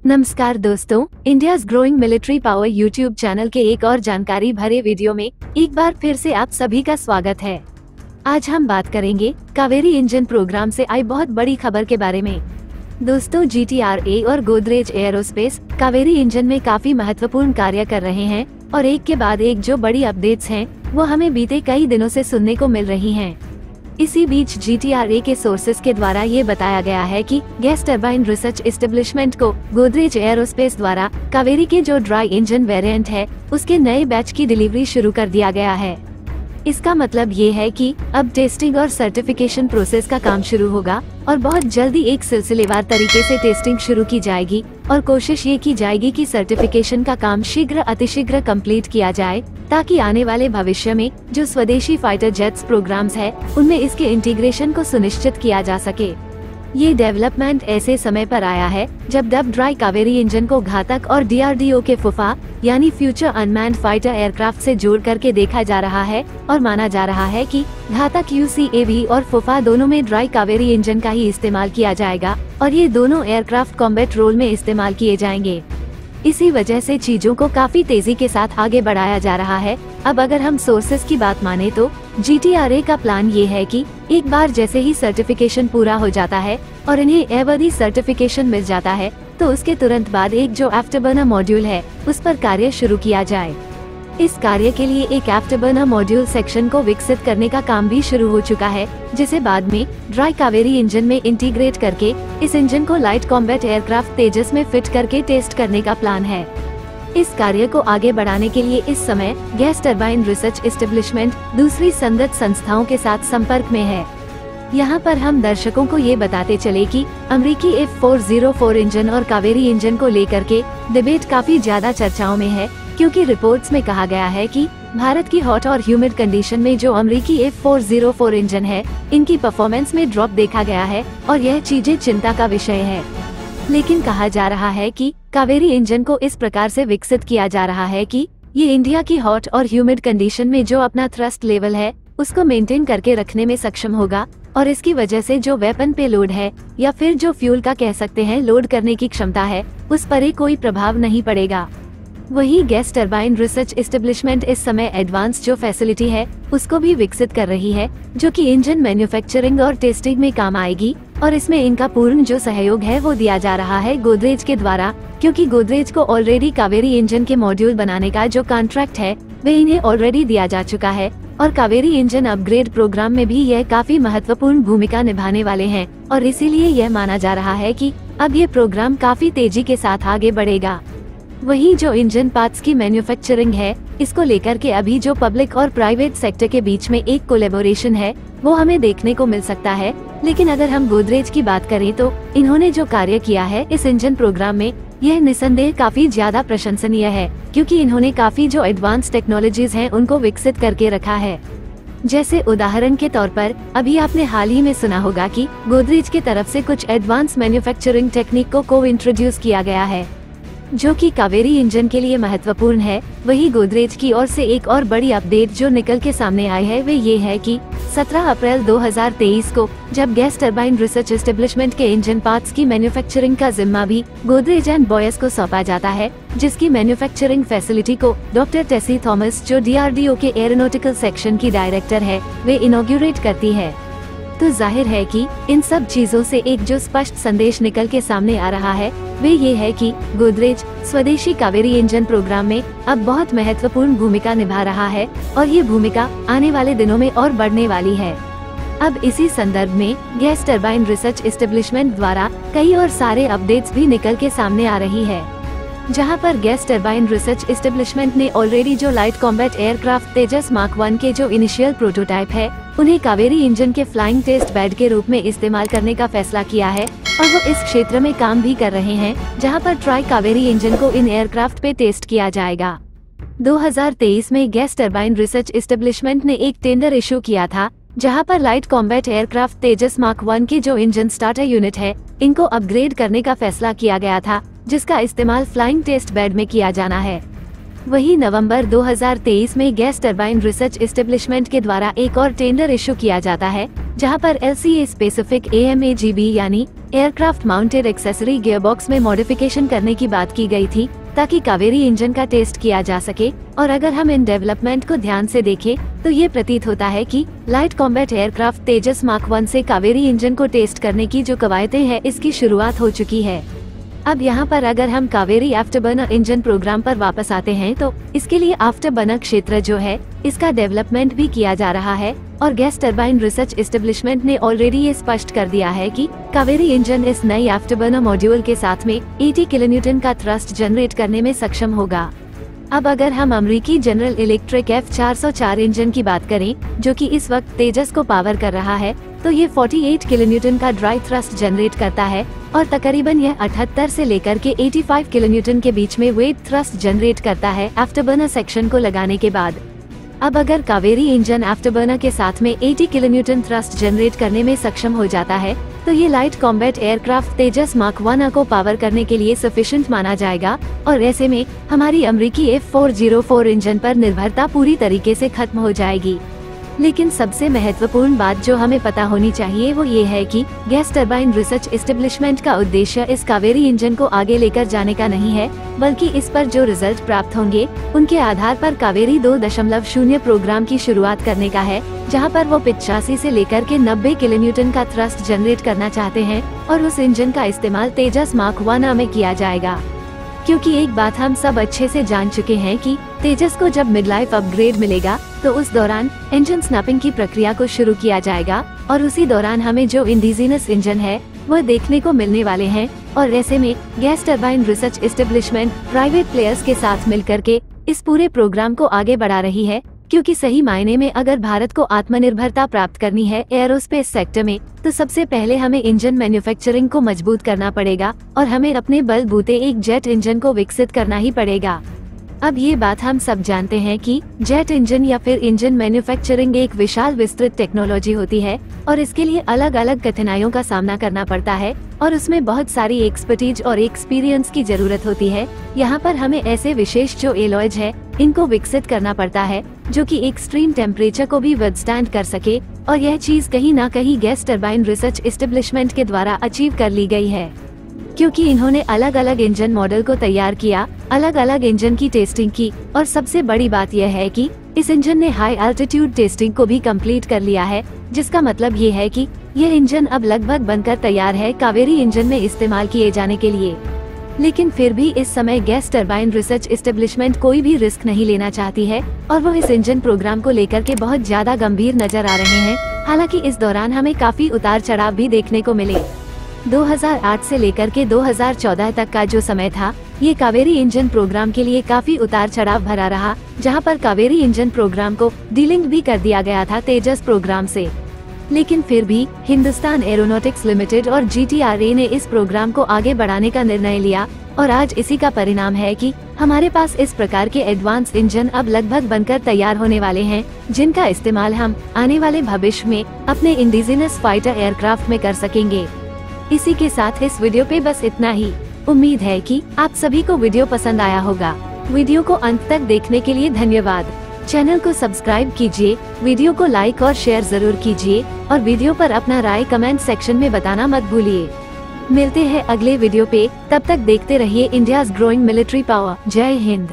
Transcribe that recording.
नमस्कार दोस्तों, India's growing military power YouTube channel के एक और जानकारी भरे वीडियो में एक बार फिर से आप सभी का स्वागत है। आज हम बात करेंगे कावेरी इंजन प्रोग्राम से आई बहुत बड़ी खबर के बारे में। दोस्तों, GTRA और गोदरेज एयरोस्पेस कावेरी इंजन में काफी महत्वपूर्ण कार्य कर रहे हैं और एक के बाद एक जो बड़ी अपडेट्स हैं वो हमें बीते कई दिनों से सुनने को मिल रही हैं। इसी बीच GTRA के सोर्सेज के द्वारा ये बताया गया है कि गैस टरबाइन रिसर्च एस्टेब्लिशमेंट को गोदरेज एयरोस्पेस द्वारा कावेरी के जो ड्राई इंजन वेरिएंट है उसके नए बैच की डिलीवरी शुरू कर दिया गया है। इसका मतलब ये है कि अब टेस्टिंग और सर्टिफिकेशन प्रोसेस का काम शुरू होगा और बहुत जल्दी एक सिलसिलेवार तरीके से टेस्टिंग शुरू की जाएगी और कोशिश ये की जाएगी कि सर्टिफिकेशन का काम शीघ्र अतिशीघ्र कंप्लीट किया जाए ताकि आने वाले भविष्य में जो स्वदेशी फाइटर जेट्स प्रोग्राम्स है उनमें इसके इंटीग्रेशन को सुनिश्चित किया जा सके। ये डेवलपमेंट ऐसे समय पर आया है जब डब ड्राई कावेरी इंजन को घातक और DRDO के फुफा यानी फ्यूचर अनमैन्ड फाइटर एयरक्राफ्ट से जोड़ करके देखा जा रहा है और माना जा रहा है कि घातक UCAV और फुफा दोनों में ड्राई कावेरी इंजन का ही इस्तेमाल किया जाएगा और ये दोनों एयरक्राफ्ट कॉम्बैट रोल में इस्तेमाल किए जाएंगे। इसी वजह से चीजों को काफी तेजी के साथ आगे बढ़ाया जा रहा है। अब अगर हम सोर्सेस की बात माने तो GTRA का प्लान ये है कि एक बार जैसे ही सर्टिफिकेशन पूरा हो जाता है और इन्हें एयरवर्दी सर्टिफिकेशन मिल जाता है तो उसके तुरंत बाद एक जो आफ्टरबर्नर मॉड्यूल है उस पर कार्य शुरू किया जाए। इस कार्य के लिए एक आफ्टरबर्नर मॉड्यूल सेक्शन को विकसित करने का काम भी शुरू हो चुका है, जिसे बाद में ड्राई कावेरी इंजन में इंटीग्रेट करके इस इंजन को लाइट कॉम्बैट एयरक्राफ्ट तेजस में फिट करके टेस्ट करने का प्लान है। इस कार्य को आगे बढ़ाने के लिए इस समय गैस टरबाइन रिसर्च एस्टेब्लिशमेंट दूसरी संगत संस्थाओं के साथ संपर्क में है। यहाँ पर हम दर्शकों को ये बताते चले कि अमेरिकी F404 इंजन और कावेरी इंजन को लेकर के डिबेट काफी ज्यादा चर्चाओं में है, क्योंकि रिपोर्ट्स में कहा गया है कि भारत की हॉट और ह्यूमिड कंडीशन में जो अमेरिकी F404 इंजन है इनकी परफॉर्मेंस में ड्रॉप देखा गया है और यह चीजें चिंता का विषय है। लेकिन कहा जा रहा है कि कावेरी इंजन को इस प्रकार से विकसित किया जा रहा है कि ये इंडिया की हॉट और ह्यूमिड कंडीशन में जो अपना थ्रस्ट लेवल है उसको मेंटेन करके रखने में सक्षम होगा और इसकी वजह से जो वेपन पे लोड है या फिर जो फ्यूल का कह सकते हैं लोड करने की क्षमता है उस पर कोई प्रभाव नहीं पड़ेगा। वही गैस टरबाइन रिसर्च एस्टेब्लिशमेंट इस समय एडवांस जो फैसिलिटी है उसको भी विकसित कर रही है जो कि इंजन मैन्युफैक्चरिंग और टेस्टिंग में काम आएगी और इसमें इनका पूर्ण जो सहयोग है वो दिया जा रहा है गोदरेज के द्वारा, क्योंकि गोदरेज को ऑलरेडी कावेरी इंजन के मॉड्यूल बनाने का जो कॉन्ट्रैक्ट है वे इन्हें ऑलरेडी दिया जा चुका है और कावेरी इंजन अपग्रेड प्रोग्राम में भी यह काफी महत्वपूर्ण भूमिका निभाने वाले हैं और इसीलिए यह माना जा रहा है कि अब ये प्रोग्राम काफी तेजी के साथ आगे बढ़ेगा। वही जो इंजन पार्ट्स की मैन्युफैक्चरिंग है इसको लेकर के अभी जो पब्लिक और प्राइवेट सेक्टर के बीच में एक कोलैबोरेशन है वो हमें देखने को मिल सकता है। लेकिन अगर हम गोदरेज की बात करें तो इन्होंने जो कार्य किया है इस इंजन प्रोग्राम में यह निसंदेह काफी ज्यादा प्रशंसनीय है, क्योंकि इन्होंने काफी जो एडवांस टेक्नोलॉजीज हैं उनको विकसित करके रखा है। जैसे उदाहरण के तौर पर अभी आपने हाल ही में सुना होगा कि गोदरेज की तरफ से कुछ एडवांस मैन्युफैक्चरिंग टेक्निक को इंट्रोड्यूस किया गया है जो कि कावेरी इंजन के लिए महत्वपूर्ण है। वही गोदरेज की ओर से एक और बड़ी अपडेट जो निकल के सामने आई है वे ये है कि 17 अप्रैल 2023 को जब गैस टरबाइन रिसर्च एस्टेब्लिशमेंट के इंजन पार्ट्स की मैन्युफैक्चरिंग का जिम्मा भी गोदरेज एंड बॉयस को सौंपा जाता है, जिसकी मैन्युफैक्चरिंग फैसिलिटी को डॉक्टर टेसी थॉमस जो DRDO के एरोनॉटिकल सेक्शन की डायरेक्टर है वे इनॉग्रेट करती है। तो जाहिर है कि इन सब चीजों से एक जो स्पष्ट संदेश निकल के सामने आ रहा है वे ये है कि गोदरेज स्वदेशी कावेरी इंजन प्रोग्राम में अब बहुत महत्वपूर्ण भूमिका निभा रहा है और ये भूमिका आने वाले दिनों में और बढ़ने वाली है। अब इसी संदर्भ में गैस टरबाइन रिसर्च एस्टेब्लिशमेंट द्वारा कई और सारे अपडेट्स भी निकल के सामने आ रही है, जहां पर गैस टरबाइन रिसर्च एस्टेब्लिशमेंट ने ऑलरेडी जो लाइट कॉम्बैट एयरक्राफ्ट तेजस मार्क 1 के जो इनिशियल प्रोटोटाइप है उन्हें कावेरी इंजन के फ्लाइंग टेस्ट बेड के रूप में इस्तेमाल करने का फैसला किया है और वो इस क्षेत्र में काम भी कर रहे हैं, जहां पर ट्राई कावेरी इंजन को इन एयरक्राफ्ट पे टेस्ट किया जाएगा। 2023 में गैस टरबाइन रिसर्च एस्टेब्लिशमेंट ने एक टेंडर इशू किया था जहां पर लाइट कॉम्बैट एयरक्राफ्ट तेजस मार्क 1 के जो इंजन स्टार्टर यूनिट है इनको अपग्रेड करने का फैसला किया गया था, जिसका इस्तेमाल फ्लाइंग टेस्ट बेड में किया जाना है। वही नवंबर 2023 में गैस टरबाइन रिसर्च एस्टेब्लिशमेंट के द्वारा एक और टेंडर इशू किया जाता है, जहां पर LCA स्पेसिफिक AMAGB यानी एयरक्राफ्ट माउंटेड एक्सेसरी गियरबॉक्स में मॉडिफिकेशन करने की बात की गई थी ताकि कावेरी इंजन का टेस्ट किया जा सके। और अगर हम इन डेवलपमेंट को ध्यान से देखें तो ये प्रतीत होता है कि लाइट कॉम्बैट एयरक्राफ्ट तेजस मार्क 1 से कावेरी इंजन को टेस्ट करने की जो कवायदें हैं इसकी शुरुआत हो चुकी है। अब यहाँ पर अगर हम कावेरी आफ्टरबर्नर इंजन प्रोग्राम पर वापस आते हैं तो इसके लिए आफ्टरबर्नर क्षेत्र जो है इसका डेवलपमेंट भी किया जा रहा है और गैस टरबाइन रिसर्च एस्टेब्लिशमेंट ने ऑलरेडी ये स्पष्ट कर दिया है कि कावेरी इंजन इस नई आफ्टरबर्नर मॉड्यूल के साथ में 80 किलोन्यूटन का थ्रस्ट जनरेट करने में सक्षम होगा। अब अगर हम अमेरिकी जनरल इलेक्ट्रिक F404 इंजन की बात करें जो कि इस वक्त तेजस को पावर कर रहा है तो ये 48 किलोन्यूटन का ड्राई थ्रस्ट जनरेट करता है और तकरीबन यह 78 से लेकर के 85 किलोन्यूटन के बीच में वेट थ्रस्ट जनरेट करता है आफ्टरबर्नर सेक्शन को लगाने के बाद। अब अगर कावेरी इंजन आफ्टरबर्नर के साथ में 80 किलोन्यूटन थ्रस्ट जनरेट करने में सक्षम हो जाता है तो ये लाइट कॉम्बैट एयरक्राफ्ट तेजस मार्क 1 को पावर करने के लिए सफिशिएंट माना जाएगा और ऐसे में हमारी अमेरिकी F404 इंजन पर निर्भरता पूरी तरीके से खत्म हो जाएगी। लेकिन सबसे महत्वपूर्ण बात जो हमें पता होनी चाहिए वो ये है कि गैस टरबाइन रिसर्च एस्टेब्लिशमेंट का उद्देश्य इस कावेरी इंजन को आगे लेकर जाने का नहीं है, बल्कि इस पर जो रिजल्ट प्राप्त होंगे उनके आधार पर कावेरी 2.0 प्रोग्राम की शुरुआत करने का है, जहां पर वो 85 से लेकर के 90 किलोन्यूटन का थ्रस्ट जनरेट करना चाहते हैं और उस इंजन का इस्तेमाल तेजस मार्क 1 में किया जाएगा। क्योंकि एक बात हम सब अच्छे से जान चुके हैं कि तेजस को जब मिड लाइफ अपग्रेड मिलेगा तो उस दौरान इंजन स्नैपिंग की प्रक्रिया को शुरू किया जाएगा और उसी दौरान हमें जो इंडिजिनस इंजन है वह देखने को मिलने वाले हैं। और ऐसे में gas turbine research establishment private players के साथ मिलकर के इस पूरे प्रोग्राम को आगे बढ़ा रही है, क्योंकि सही मायने में अगर भारत को आत्मनिर्भरता प्राप्त करनी है एयरोस्पेस सेक्टर में तो सबसे पहले हमें इंजन मैन्युफैक्चरिंग को मजबूत करना पड़ेगा और हमें अपने बलबूते एक जेट इंजन को विकसित करना ही पड़ेगा। अब ये बात हम सब जानते हैं कि जेट इंजन या फिर इंजन मैन्युफैक्चरिंग एक विशाल विस्तृत टेक्नोलॉजी होती है और इसके लिए अलग अलग कठिनाइयों का सामना करना पड़ता है और उसमें बहुत सारी एक्सपर्टीज और एक्सपीरियंस की जरूरत होती है। यहाँ पर हमें ऐसे विशेष जो एलॉयज है इनको विकसित करना पड़ता है जो कि एक्सट्रीम टेम्परेचर को भी विदस्टैंड कर सके और यह चीज कहीं ना कहीं गैस टरबाइन रिसर्च एस्टेब्लिशमेंट के द्वारा अचीव कर ली गई है, क्योंकि इन्होंने अलग अलग इंजन मॉडल को तैयार किया, अलग अलग इंजन की टेस्टिंग की और सबसे बड़ी बात यह है कि इस इंजन ने हाई एल्टीट्यूड टेस्टिंग को भी कंप्लीट कर लिया है, जिसका मतलब ये है कि यह इंजन अब लगभग बनकर तैयार है कावेरी इंजन में इस्तेमाल किए जाने के लिए। लेकिन फिर भी इस समय गैस टरबाइन रिसर्च एस्टेब्लिशमेंट कोई भी रिस्क नहीं लेना चाहती है और वो इस इंजन प्रोग्राम को लेकर के बहुत ज्यादा गंभीर नजर आ रहे हैं। हालांकि इस दौरान हमें काफी उतार चढ़ाव भी देखने को मिले। 2008 से लेकर के 2014 तक का जो समय था ये कावेरी इंजन प्रोग्राम के लिए काफी उतार चढ़ाव भरा रहा, जहां पर कावेरी इंजन प्रोग्राम को डीलिंक भी कर दिया गया था तेजस प्रोग्राम से। लेकिन फिर भी हिंदुस्तान एरोनॉटिक्स लिमिटेड और GTRA ने इस प्रोग्राम को आगे बढ़ाने का निर्णय लिया और आज इसी का परिणाम है कि हमारे पास इस प्रकार के एडवांस इंजन अब लगभग बनकर तैयार होने वाले हैं, जिनका इस्तेमाल हम आने वाले भविष्य में अपने इंडिजिनस फाइटर एयरक्राफ्ट में कर सकेंगे। इसी के साथ इस वीडियो पे बस इतना ही। उम्मीद है कि आप सभी को वीडियो पसंद आया होगा। वीडियो को अंत तक देखने के लिए धन्यवाद। चैनल को सब्सक्राइब कीजिए, वीडियो को लाइक और शेयर जरूर कीजिए और वीडियो पर अपना राय कमेंट सेक्शन में बताना मत भूलिए। मिलते हैं अगले वीडियो पे, तब तक देखते रहिए इंडियाज ग्रोइंग मिलिट्री पावर। जय हिंद।